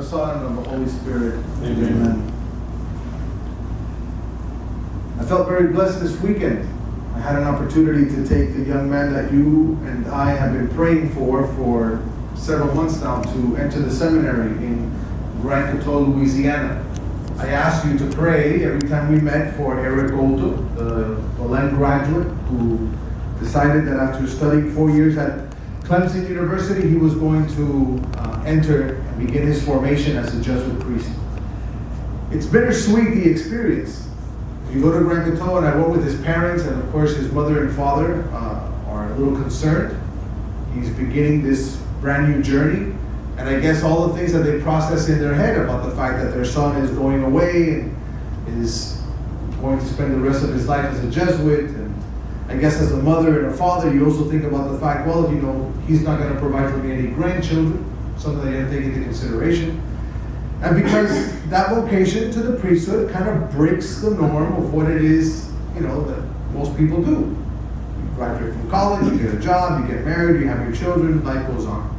Son, and of the Holy Spirit. Amen. I felt very blessed this weekend. I had an opportunity to take the young man that you and I have been praying for several months now to enter the seminary in Grand Couto, Louisiana. I asked you to pray every time we met for Eric Couto, the Belen graduate who decided that after studying 4 years at Clemson University, he was going to enter and begin his formation as a Jesuit priest. It's bittersweet, the experience. You go to Grand Couto, and I went with his parents, and of course his mother and father are a little concerned. He's beginning this brand new journey, and I guess all the things that they process in their head about the fact that their son is going away and is going to spend the rest of his life as a Jesuit. And I guess as a mother and a father, you also think about the fact, well, you know, he's not going to provide for me any grandchildren, something that you have to take into consideration. And because that vocation to the priesthood kind of breaks the norm of what it is, you know, that most people do. You graduate from college, you get a job, you get married, you have your children, life goes on.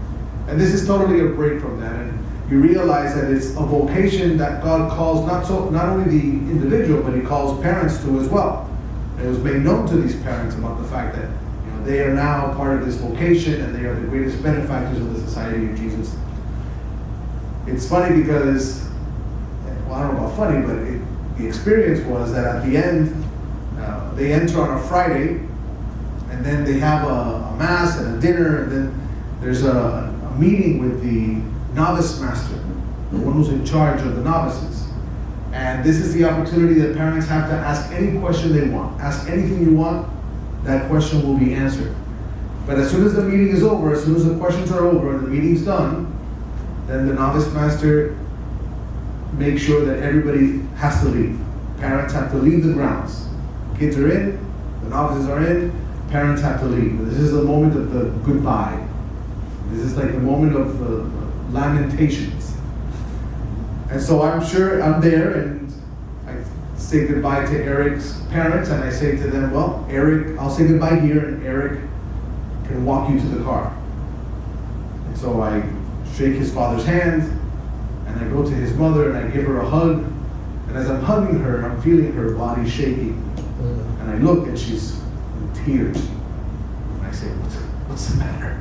And this is totally a break from that. And you realize that it's a vocation that God calls not only the individual, but He calls parents to as well. And it was made known to these parents about the fact that, you know, they are now part of this vocation and they are the greatest benefactors of the Society of Jesus. It's funny because, well, I don't know about funny, but the experience was that at the end, they enter on a Friday, and then they have a mass and a dinner, and then there's a meeting with the novice master, the one who's in charge of the novices. And this is the opportunity that parents have to ask any question they want. Ask anything you want, that question will be answered. But as soon as the meeting is over, as soon as the questions are over and the meeting's done, then the novice master makes sure that everybody has to leave. Parents have to leave the grounds. Kids are in, the novices are in, parents have to leave. This is the moment of the goodbye. This is like the moment of lamentations. And so I'm sure I'm there, and I say goodbye to Eric's parents, and I say to them, well, Eric, I'll say goodbye here, and Eric can walk you to the car. And so I shake his father's hand, and I go to his mother, and I give her a hug. And as I'm hugging her, I'm feeling her body shaking. And I look, and she's in tears. And I say, what's the matter?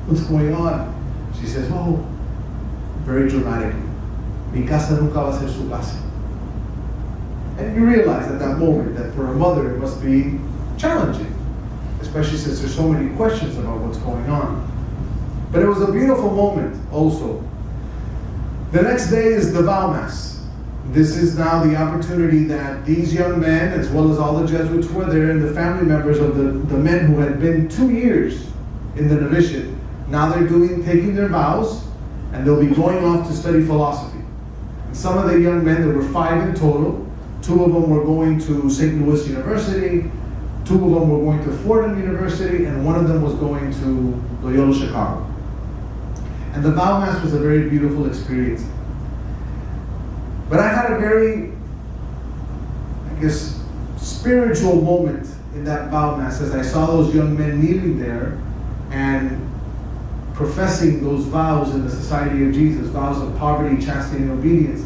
What's going on? She says, oh, very dramatically, mi casa nunca va a ser su casa. And you realize at that moment that for a mother it must be challenging, especially since there's so many questions about what's going on. But it was a beautiful moment also. The next day is the vow mass. This is now the opportunity that these young men, as well as all the Jesuits who were there, and the family members of the men who had been 2 years in the novitiate, now they're taking their vows, and they'll be going off to study philosophy. And some of the young men, there were 5 in total. 2 of them were going to St. Louis University, 2 of them were going to Fordham University, and 1 of them was going to Loyola Chicago. And the vow mass was a very beautiful experience. But I had a very, I guess, spiritual moment in that vow mass as I saw those young men kneeling there and professing those vows in the Society of Jesus, vows of poverty, chastity, and obedience.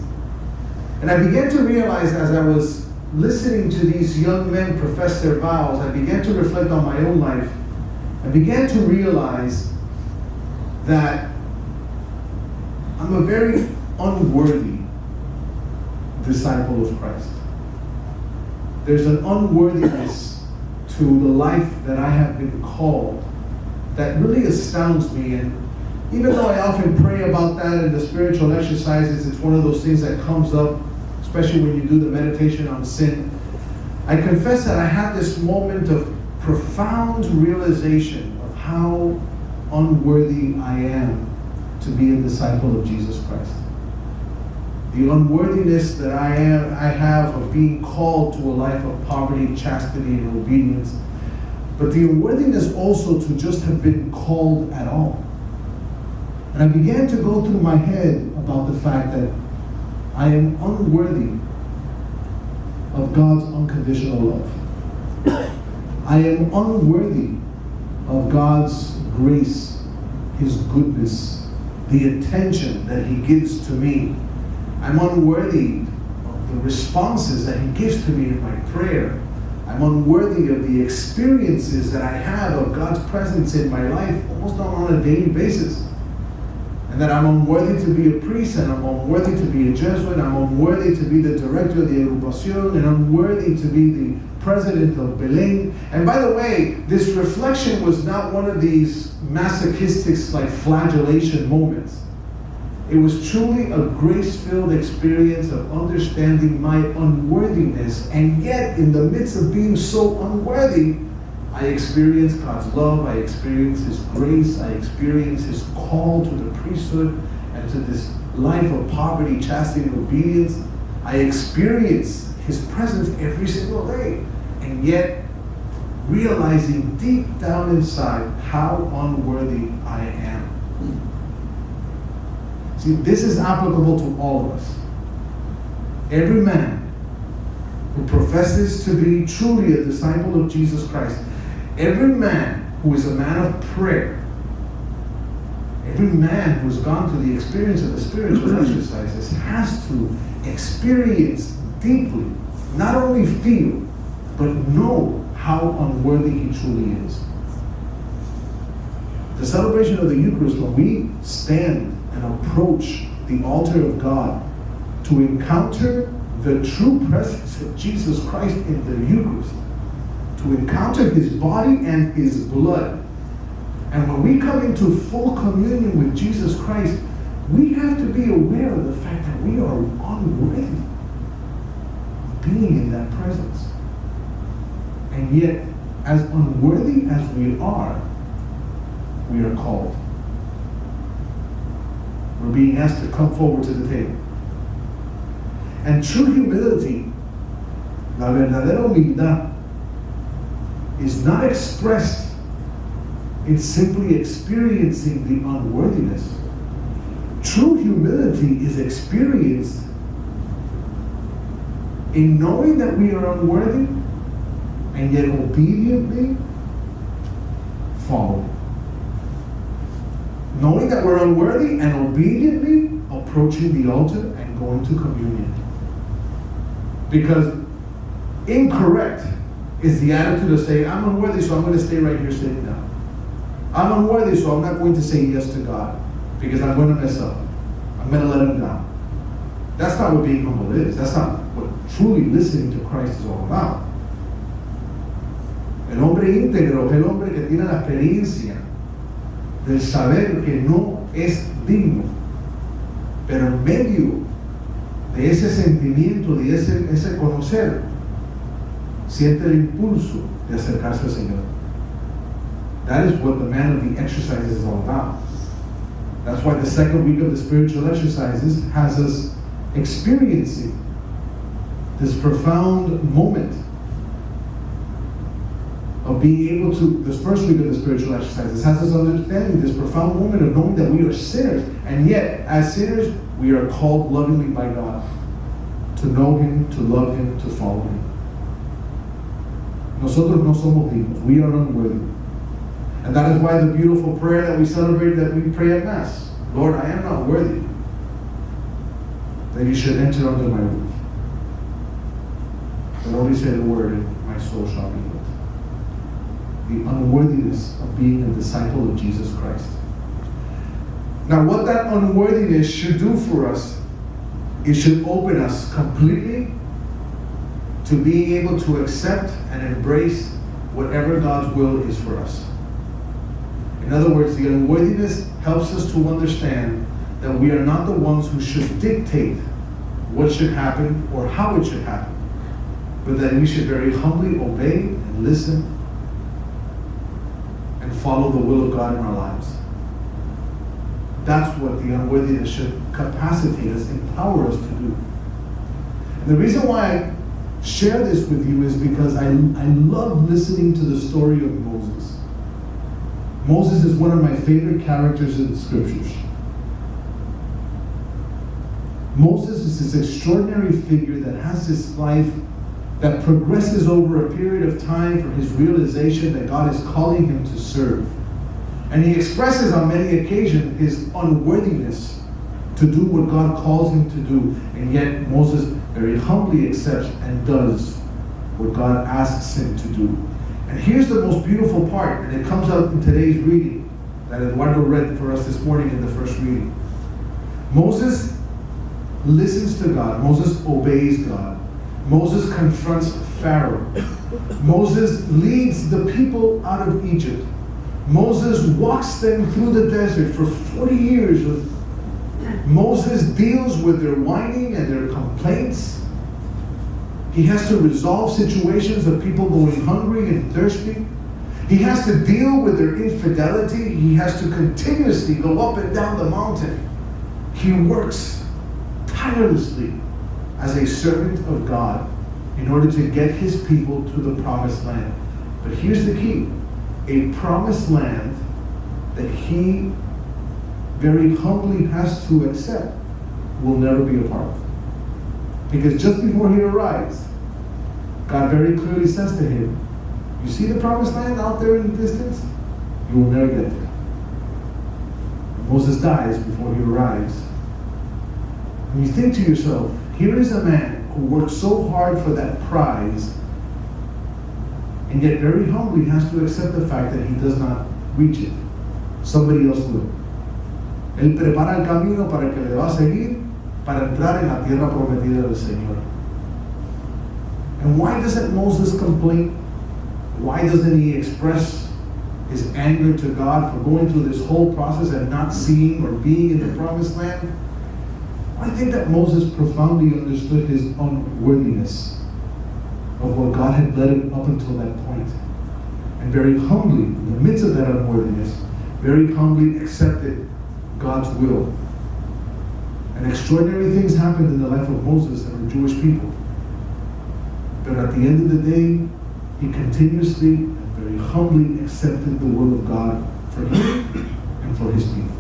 And I began to realize as I was listening to these young men profess their vows, I began to reflect on my own life. I began to realize that I'm a very unworthy disciple of Christ. There's an unworthiness to the life that I have been called that really astounds me. And even though I often pray about that in the spiritual exercises, it's one of those things that comes up, especially when you do the meditation on sin. I confess that I had this moment of profound realization of how unworthy I am to be a disciple of Jesus Christ. The unworthiness that I have of being called to a life of poverty, chastity, and obedience, but the unworthiness also to just have been called at all. And I began to go through my head about the fact that I am unworthy of God's unconditional love. I am unworthy of God's grace, His goodness, the attention that He gives to me. I'm unworthy of the responses that He gives to me in my prayer. I'm unworthy of the experiences that I have of God's presence in my life almost on a daily basis. And that I'm unworthy to be a priest, and I'm unworthy to be a Jesuit, I'm unworthy to be the director of the Agrupación, and I'm unworthy to be the president of Belén. And by the way, this reflection was not one of these masochistic like flagellation moments. It was truly a grace-filled experience of understanding my unworthiness, and yet in the midst of being so unworthy, I experienced God's love, I experienced His grace, I experienced His call to the priesthood and to this life of poverty, chastity, and obedience. I experienced His presence every single day, and yet realizing deep down inside how unworthy I am. See, this is applicable to all of us. Every man who professes to be truly a disciple of Jesus Christ, every man who is a man of prayer, every man who has gone through the experience of the spiritual exercises has to experience deeply, not only feel, but know how unworthy he truly is. The celebration of the Eucharist, when we stand and approach the altar of God to encounter the true presence of Jesus Christ in the Eucharist, to encounter His body and His blood. And when we come into full communion with Jesus Christ, we have to be aware of the fact that we are unworthy of being in that presence. And yet, as unworthy as we are called. We're being asked to come forward to the table. And true humility, la verdadera humildad, is not expressed in simply experiencing the unworthiness. True humility is experienced in knowing that we are unworthy and yet obediently following. Knowing that we're unworthy and obediently approaching the altar and going to communion. Because incorrect is the attitude of saying, I'm unworthy, so I'm going to stay right here sitting down. I'm unworthy, so I'm not going to say yes to God because I'm going to mess up. I'm going to let Him down. That's not what being humble is. That's not what truly listening to Christ is all about. El hombre íntegro es el hombre que tiene la experiencia del saber que no es digno, pero en medio de ese sentimiento, de ese conocer, siente el impulso de acercarse al Señor. That is what the man of the exercises is all about. That's why the second week of the spiritual exercises has us experiencing this profound moment of being able to, this first week of the spiritual exercises has us understanding this profound moment of knowing that we are sinners, and yet, as sinners, we are called lovingly by God to know Him, to love Him, to follow Him. Nosotros no somos dignos. We are unworthy. And that is why the beautiful prayer that we celebrate, that we pray at Mass. Lord, I am not worthy that You should enter under my roof. But only say the word and my soul shall be healed. The unworthiness of being a disciple of Jesus Christ. Now, what that unworthiness should do for us, it should open us completely to being able to accept and embrace whatever God's will is for us. In other words, the unworthiness helps us to understand that we are not the ones who should dictate what should happen or how it should happen, but that we should very humbly obey and listen and follow the will of God in our lives. That's what the unworthiness should capacitate us, empower us to do. And the reason why I share this with you is because I love listening to the story of Moses. Moses is one of my favorite characters in the scriptures. Moses is this extraordinary figure that has this life that progresses over a period of time for his realization that God is calling him to serve. And he expresses on many occasions his unworthiness to do what God calls him to do. And yet Moses very humbly accepts and does what God asks him to do. And here's the most beautiful part, and it comes out in today's reading that Eduardo read for us this morning in the first reading. Moses listens to God. Moses obeys God. Moses confronts Pharaoh. Moses leads the people out of Egypt. Moses walks them through the desert for 40 years. Moses deals with their whining and their complaints. He has to resolve situations of people going hungry and thirsty. He has to deal with their infidelity. He has to continuously go up and down the mountain. He works tirelessly as a servant of God in order to get his people to the promised land. But here's the key. A promised land that he very humbly has to accept will never be a part of. Because just before he arrives, God very clearly says to him, you see the promised land out there in the distance? You will never get there. Moses dies before he arrives. And you think to yourself, here is a man who worked so hard for that prize, and yet very humbly has to accept the fact that he does not reach it. Somebody else will. Él prepara el camino para el que le va a seguir para entrar en la tierra prometida del Señor. And why doesn't Moses complain? Why doesn't he express his anger to God for going through this whole process and not seeing or being in the promised land? I think that Moses profoundly understood his unworthiness of what God had led him up until that point. And very humbly, in the midst of that unworthiness, very humbly accepted God's will. And extraordinary things happened in the life of Moses and the Jewish people. But at the end of the day, he continuously and very humbly accepted the will of God for him and for his people.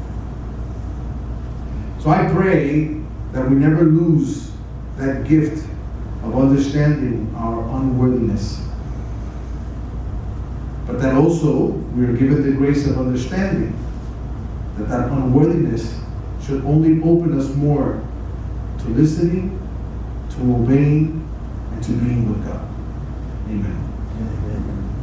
So I pray that we never lose that gift of understanding our unworthiness. But that also we are given the grace of understanding that unworthiness should only open us more to listening, to obeying, and to being with God. Amen. Amen.